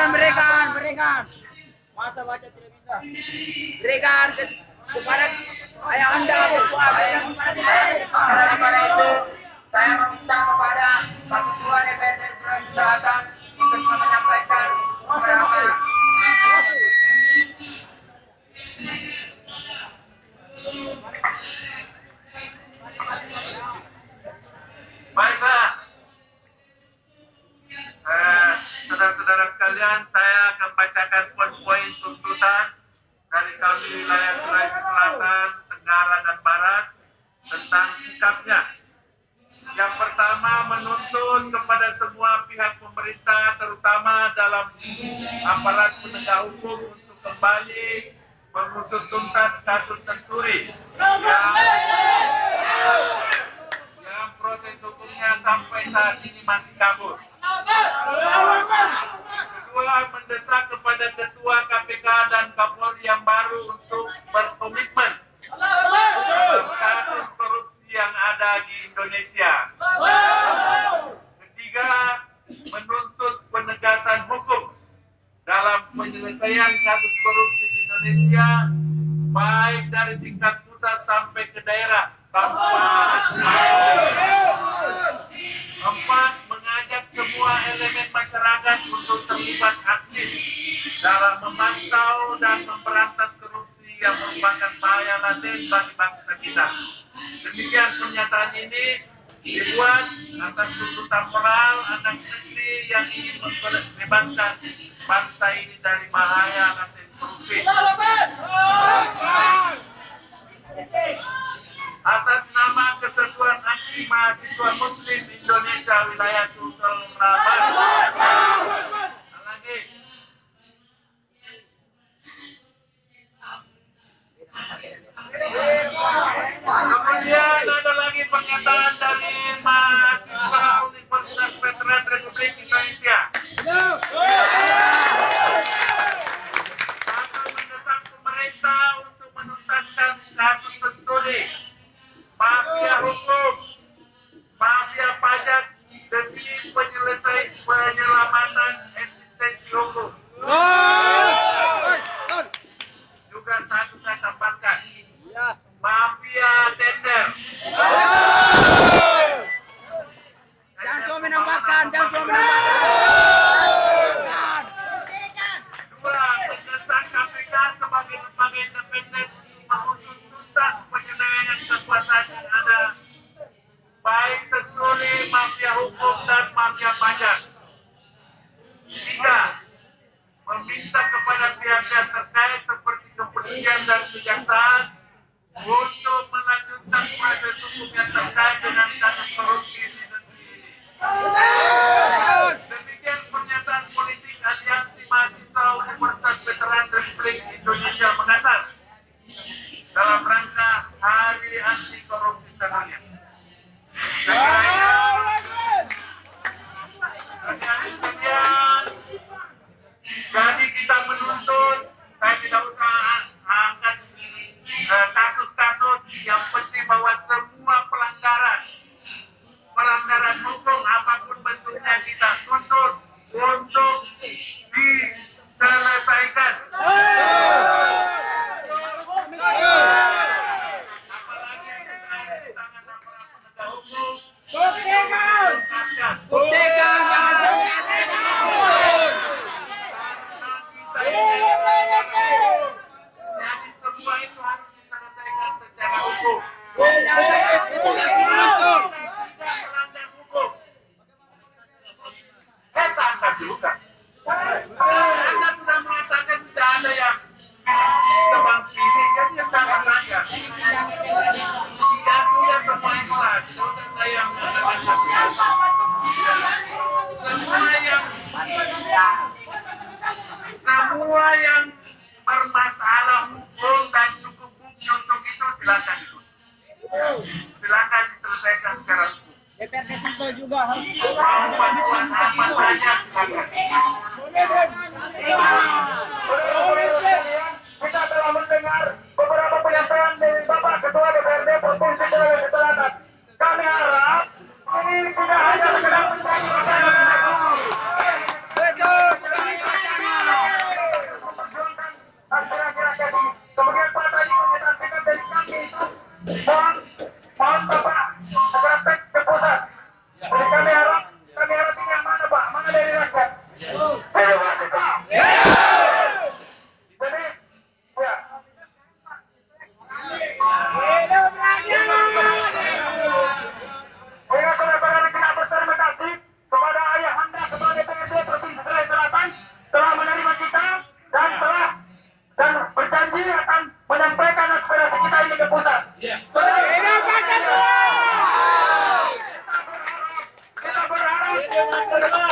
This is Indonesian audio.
berikan. Masa baca tidak bisa? Berikan kepada ayah anda ketua. Kepada itu, saya meminta kepada Pak Ketua DPRD Sulawesi Selatan untuk menyampaikan beberapa. Baiklah, saudara-saudara sekalian, saya akan bacakan poin-poin tuntutan dari kami wilayah Sulawesi Selatan, Tenggara, dan Barat tentang sikapnya. Yang pertama, menuntut kepada semua pihak pemerintah, terutama dalam aparat penegak hukum, untuk kembali mengusut tuntas kasus Senturi yang proses hukumnya sampai saat ini masih kabur. Kedua, mendesak kepada Ketua KPK dan Kapolri yang baru untuk berkomitmen dalam kasus korupsi yang ada di Indonesia. Ketiga, menuntut penegasan hukum dalam penyelesaian kasus korupsi di Indonesia, baik dari tingkat pusat sampai ke daerah. Empat, mengajak semua elemen masyarakat untuk terlibat aktif dalam memantau dan memberantas korupsi yang merupakan bahaya laten bagi bangsa kita. Demikian pernyataan ini dibuat atas tuntutan moral anak negeri yang ingin membebaskan bangsa ini dari bahaya laten korupsi. Atas nama Kesatuan Aksi Mahasiswa Muslim Indonesia Wilayah Sulsel Barat. Lagi. Kemudian ada lagi pernyataan dari mahasiswa Universitas Veteran Republik Indonesia. Satu, mendesak pemerintah untuk menuntaskan kasus Senturi, mafia hukum, mafia pajak demi penyelamatan eksistensi hukum. Juga satu saya tambahkan, mafia tender. Jangan cuma menambahkan. Dua, mendesak KPK sebagai lembaga independen mengusut tuntas penyelewengan kekuasaan yang ada, baik Senturi, mafia hukum, dan mafia pajak. Tiga, meminta kepada pihak-pihak terkait seperti kepolisian dan kejaksaan untuk melanjutkan proses hukum yang terkait dengan kasus korupsi di negeri ini. Demikian pernyataan politik Aliansi Mahasiswa Universitas Veteran Republik Indonesia Makassar dalam rangka Hari Anti Korupsi Sedunia. Jadi kita menuntut, saya tidak usah angkat kasus-kasus, yang penting bahwa semua pelanggaran hukum apapun bentuknya kita tuntut untuk diselesaikan. Apalagi tangan aparat penegak hukum. Buktikan. Jadi semua itu harus diselesaikan secara hukum. Melanggar hukum. Kita angkat dulu kan. Anda sudah mengatakan tidak ada yang tebang pilih, jadi yang sama saja. Tidak punya semua ikhlas. Tidak usah saya mengatakan semua yang bermasalah hukum dan cukup bukti untuk itu silakan diselesaikan secara hukum. DPRD Sulsel juga harus Bantuan apa saja silakan. Kita telah mendengar beberapa penyampaian dari Bapak Ketua DPRD Provinsi Sulawesi Selatan. Kami harap ini tidak hanya sekedar yang kedua.